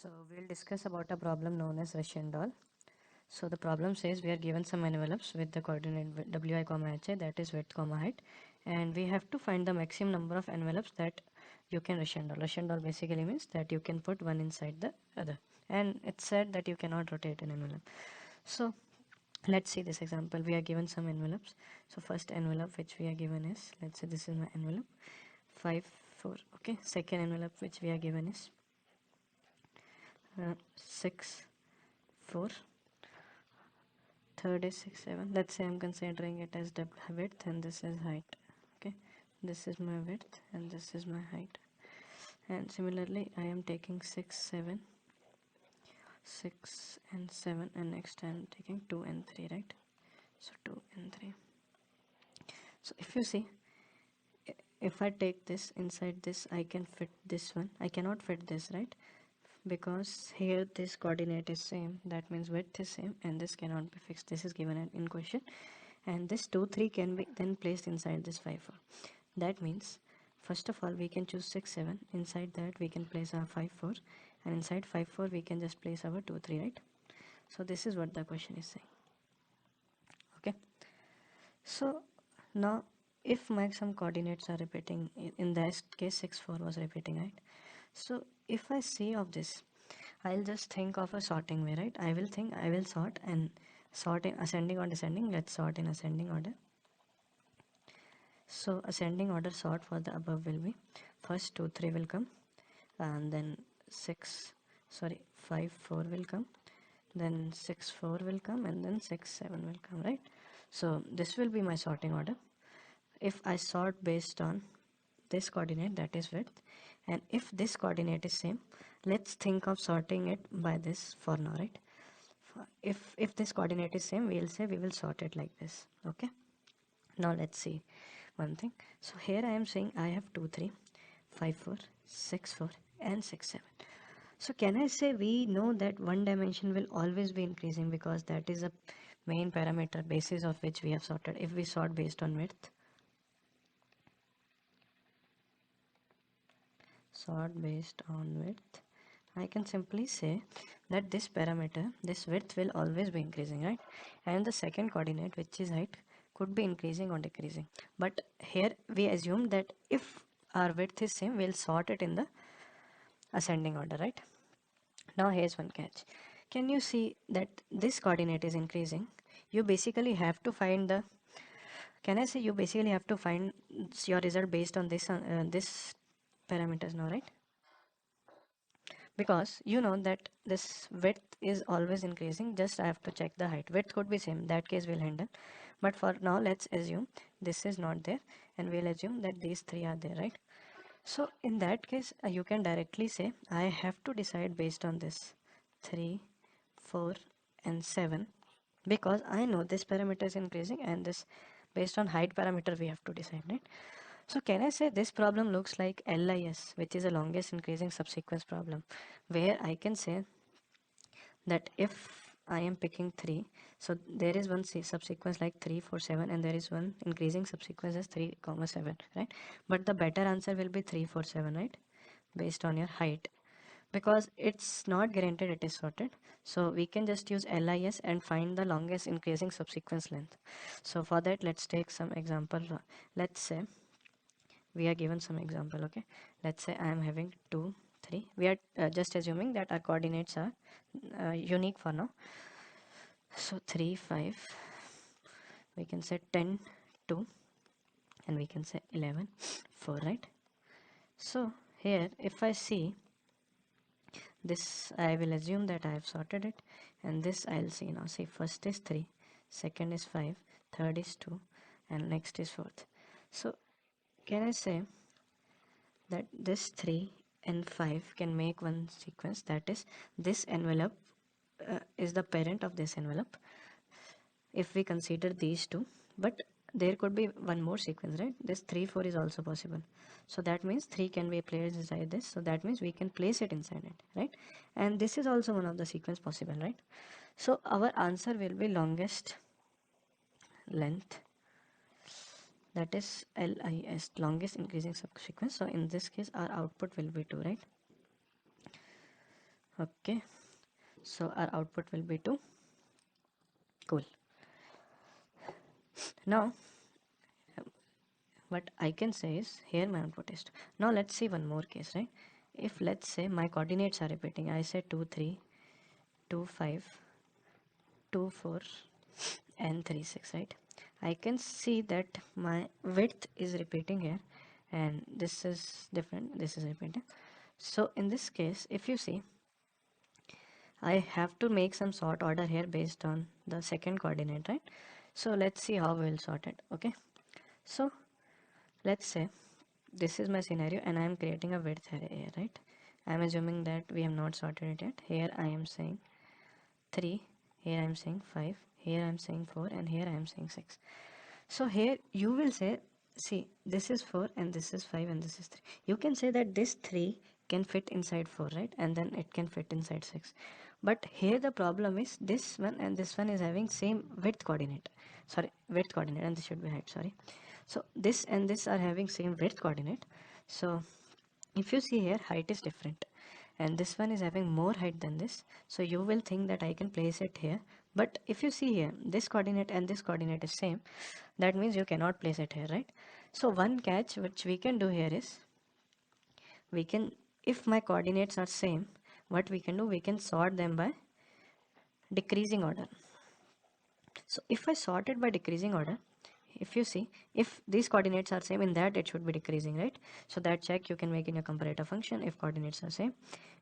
So we'll discuss about a problem known as Russin doll. So the problem says we are given some envelopes with the coordinate wi comma hi, that is width comma height, and we have to find the maximum number of envelopes that you can Russin doll. Russin doll basically means that you can put one inside the other, and it's said that you cannot rotate an envelope. So let's see this example. We are given some envelopes. So first envelope which we are given is, let's say this is my envelope 5 4. Okay, second envelope which we are given is 6 4, third is 6 7. Let's say I'm considering it as depth width and this is height. Okay, this is my width and this is my height, and similarly I am taking 6 7, 6 and 7, and next I'm taking 2 and 3, right? So 2 and 3. So if you see, if I take this inside this, I can fit this one. I cannot fit this, right? Because here this coordinate is same, that means width is same, and this cannot be fixed. This is given in question, and this 2 3 can be then placed inside this 5 4. That means first of all we can choose 6 7. Inside that we can place our 5 4, and inside 5 4 we can just place our 2 3, right? So this is what the question is saying. Okay, so now if my some coordinates are repeating, in this case 6 4 was repeating, right? So if I see of this, I'll just think of a sorting way, right? I will sort and sort in ascending or descending. Let's sort in ascending order. So ascending order sort for the above will be first 2 3 will come, and then 5 4 will come, then 6 4 will come, and then 6 7 will come, right? So this will be my sorting order. If I sort based on this coordinate, that is width, and if this coordinate is same, let's think of sorting it by this for now, right? If this coordinate is same, we'll say we will sort it like this. Okay, now let's see one thing. So here I am saying I have 2 3 5 4 6 4 and 6 7. So can I say we know that one dimension will always be increasing, because that is a main parameter basis of which we have sorted. If we sort based on width, I can simply say that this parameter, this width, will always be increasing, right? And the second coordinate, which is height, could be increasing or decreasing. But here we assume that if our width is same, we'll sort it in the ascending order, right? Now here's one catch. Can you see that this coordinate is increasing? You basically have to find the, can I say you basically have to find your result based on this parameters now, right? Because you know that this width is always increasing. Just I have to check the height. Width could be same, that case we'll handle, but for now let's assume this is not there, and we'll assume that these three are there, right? So in that case you can directly say I have to decide based on this 3 4 and 7, because I know this parameter is increasing, and this based on height parameter we have to decide, right? So can I say this problem looks like LIS, which is a longest increasing subsequence problem, where I can say that if I am picking 3, so there is one subsequence like 3 4 7, and there is one increasing subsequence as 3 comma 7, right? But the better answer will be 3 4 7, right? Based on your height, because it's not guaranteed it is sorted. So we can just use LIS and find the longest increasing subsequence length. So for that, let's take some example. Let's say we are given some example. Okay, let's say I am having 2 3. We are just assuming that our coordinates are unique for now. So 3 5, we can say 10 2, and we can say 11 4, right? So here if I see this, I will assume that I have sorted it, and this I'll see now. See, first is 3, second is 5, third is 2, and next is fourth. So can I say that this 3 and 5 can make one sequence, that is this envelope is the parent of this envelope if we consider these two, but there could be one more sequence, right? This 3 4 is also possible, so that means 3 can be placed inside this, so that means we can place it inside it, right? And this is also one of the sequence possible, right? So our answer will be longest length, that is LIS, longest increasing subsequence. So in this case our output will be 2, right? Okay, so our output will be 2. Cool. Now what I can say is here my output is 2. Now let's see one more case, right? If let's say my coordinates are repeating, I say 2 3, 2 5, 2 4 and 3 6, right? I can see that my width is repeating here, and this is different, this is repeating. So in this case, if you see, I have to make some sort order here based on the second coordinate, right? So let's see how we'll sort it. Okay, so let's say this is my scenario and I am creating a width array here, right? I am assuming that we have not sorted it yet. Here I am saying 3, here I am saying 5, here I am saying 4, and here I am saying 6. So here you will say, see, this is 4 and this is 5 and this is 3. You can say that this 3 can fit inside 4, right? And then it can fit inside 6. But here the problem is this one and this one is having same width coordinate. Sorry, width coordinate, and this should be height, sorry. So this and this are having same width coordinate. So if you see here, height is different and this one is having more height than this, so you will think that I can place it here. But if you see here, this coordinate and this coordinate is same, that means you cannot place it here, right? So one catch which we can do here is, we can, if my coordinates are same, what we can do, we can sort them by decreasing order. So if I sort it by decreasing order, if you see, if these coordinates are same, in that it should be decreasing, right? So that check you can make in your comparator function. If coordinates are same,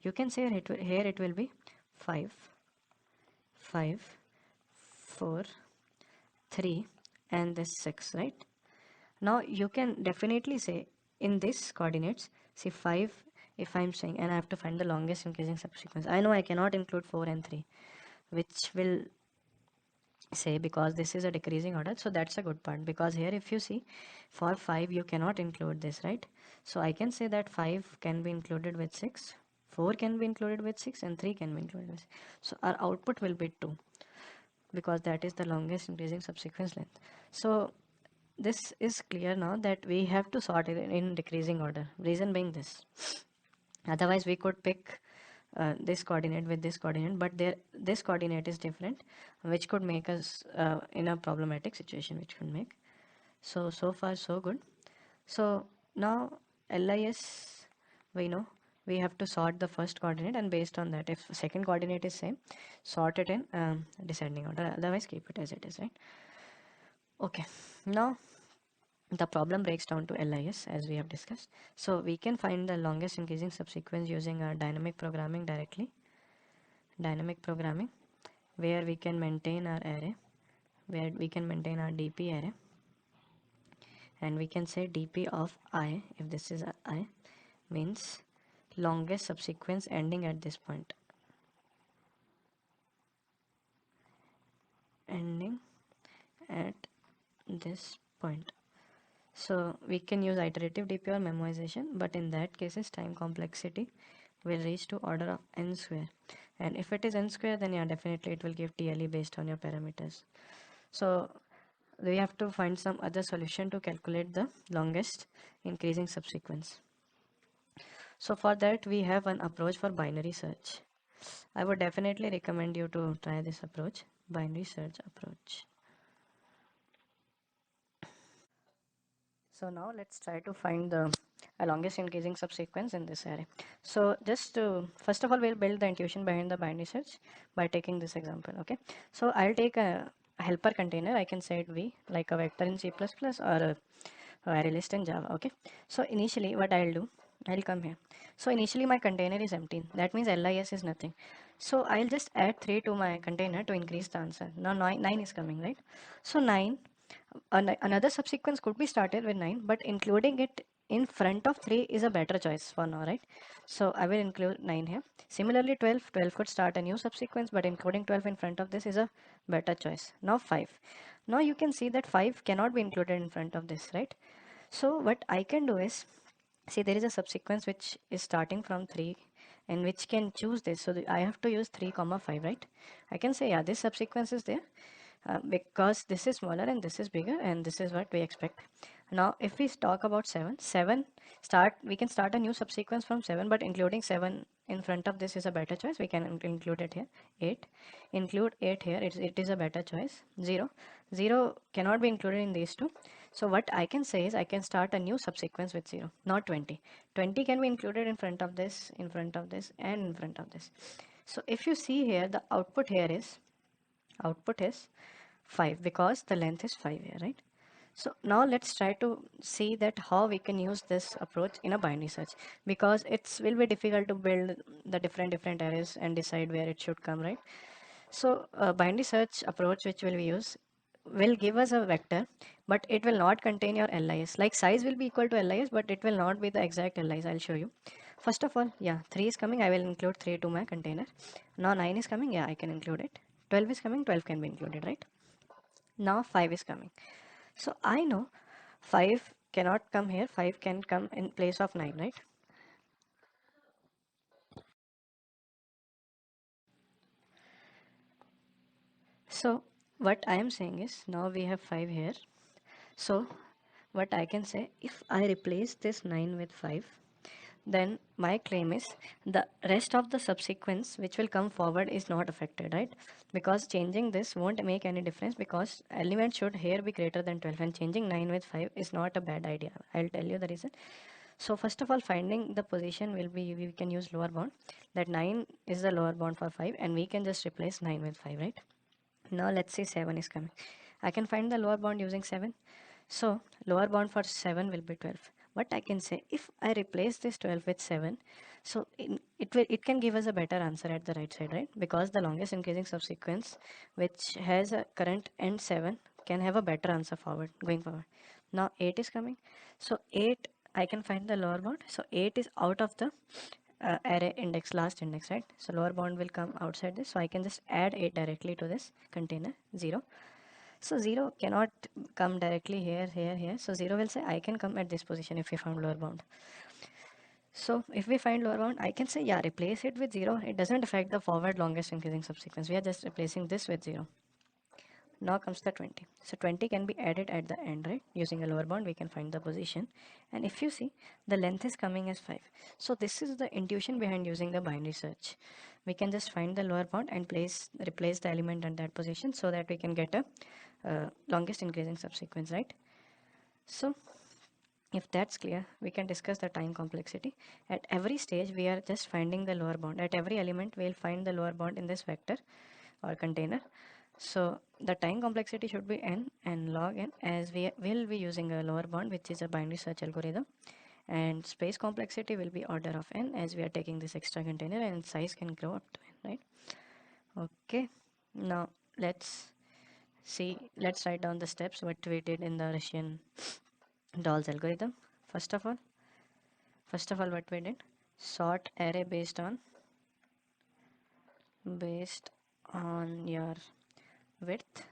you can say here it will be 5 5 4 3 and this 6, right? Now you can definitely say in this coordinates, see 5, if I'm saying, and I have to find the longest increasing subsequence, I know I cannot include 4 and 3, which will say, because this is a decreasing order. So that's a good part, because here if you see, for 5 you cannot include this, right? So I can say that 5 can be included with 6, 4 can be included with 6, and 3 can be included with 6. So our output will be 2, because that is the longest increasing subsequence length. So this is clear now that we have to sort it in decreasing order, reason being this, otherwise we could pick this coordinate with this coordinate, but there this coordinate is different, which could make us in a problematic situation, which could make. So far so good. So now LIS, we know we have to sort the first coordinate, and based on that, if second coordinate is same, sort it in descending order, otherwise keep it as it is, right? Okay, now the problem breaks down to LIS, as we have discussed. So we can find the longest increasing subsequence using dynamic programming directly. Dynamic programming, where we can maintain our array, where we can maintain our DP array, and we can say DP of I, if this is I, means longest subsequence ending at this point. Ending at this point. So we can use iterative DP or memoization, but in that cases time complexity will reach to order of n square, and if it is n square, then yeah, definitely it will give TLE based on your parameters. So we have to find some other solution to calculate the longest increasing subsequence. So for that we have an approach for binary search. I would definitely recommend you to try this approach, binary search approach. So now let's try to find the longest increasing subsequence in this array. So just to, first of all, we'll build the intuition behind the binary search by taking this example. Okay, so I'll take a helper container. I can say it V, like a vector in C++ or a array list in Java. Okay, so initially what I'll do, I'll come here. So initially my container is empty, that means LIS is nothing. So I'll just add 3 to my container to increase the answer. Now 9 is coming, right? So 9, another subsequence could be started with 9, but including it in front of 3 is a better choice for now, right? So I will include 9 here. Similarly 12 could start a new subsequence, but including 12 in front of this is a better choice. Now 5, now you can see that 5 cannot be included in front of this, right? So what I can do is, see, there is a subsequence which is starting from 3 and which can choose this. So I have to use 3 comma 5, right? I can say, yeah, this subsequence is there because this is smaller and this is bigger, and this is what we expect. Now if we talk about 7 start, we can start a new subsequence from 7, but including 7 in front of this is a better choice, we can include it here. 8, include 8 here, it is a better choice. 0, 0 cannot be included in these two. So what I can say is I can start a new subsequence with 0, not 20. 20 can be included in front of this, in front of this, and in front of this. So if you see here, the output is 5 because the length is 5 here, right? So now let's try to see that how we can use this approach in a binary search, because it will be difficult to build the different arrays and decide where it should come, right? So a binary search approach which will we use will give us a vector, but it will not contain your LIS. Like size will be equal to LIS, but it will not be the exact LIS. I'll show you. First of all, yeah, 3 is coming. I will include 3 to my container. Now 9 is coming. Yeah, I can include it. 12 is coming. 12 can be included, right? Now 5 is coming. So I know 5 cannot come here. 5 can come in place of 9, right? So what I am saying is now we have 5 here. So what I can say, if I replace this 9 with 5, then my claim is the rest of the subsequence which will come forward is not affected, right? Because changing this won't make any difference, because element should here be greater than 12, and changing 9 with 5 is not a bad idea. I'll tell you the reason. So first of all, finding the position will be, we can use lower bound. That 9 is the lower bound for 5, and we can just replace 9 with 5, right? Now let's say 7 is coming. I can find the lower bound using 7. So lower bound for 7 will be 12. But I can say if I replace this 12 with 7, so it can give us a better answer at the right side, right? Because the longest increasing subsequence which has a current end 7 can have a better answer forward, going forward. Now 8 is coming. So 8, I can find the lower bound. So 8 is out of the array index, last index, right? So lower bound will come outside this. So I can just add 8 directly to this container, 0. So 0 cannot come directly here, here, here. So 0 will say I can come at this position if we found lower bound. So if we find lower bound, I can say, yeah, replace it with 0. It doesn't affect the forward longest increasing subsequence. We are just replacing this with 0. Now comes the 20. So 20 can be added at the end, right? Using a lower bound, we can find the position. And if you see, the length is coming as 5. So this is the intuition behind using the binary search. We can just find the lower bound and replace the element at that position so that we can get a longest increasing subsequence, right? So if that's clear, we can discuss the time complexity. At every stage, we are just finding the lower bound. At every element, we'll find the lower bound in this vector or container. So the time complexity should be n log n, as we will be using a lower bound, which is a binary search algorithm. And space complexity will be order of n, as we are taking this extra container, and size can grow up to n, right? Okay. Now let's write down the steps what we did in the Russian dolls algorithm. First of all, what we did, sort array based on your width.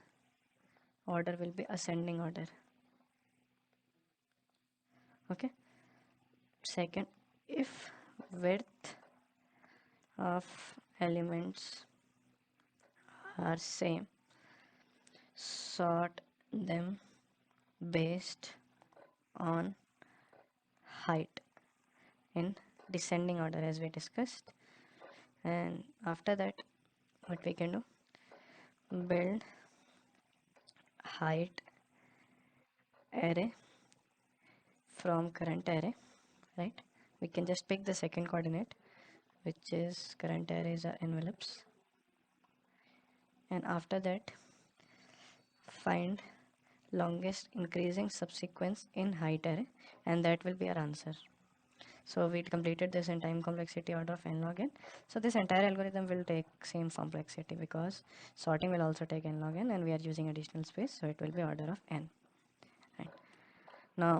Order will be ascending order. Okay. Second, if width of elements are same, sort them based on height in descending order, as we discussed. And after that, what we can do, build height array from current array, right? We can just pick the second coordinate, which is current arrays are envelopes, and after that find longest increasing subsequence in height array, and that will be our answer. So we completed this in time complexity order of n log n. So this entire algorithm will take same complexity, because sorting will also take n log n, and we are using additional space, so it will be order of n, right? Now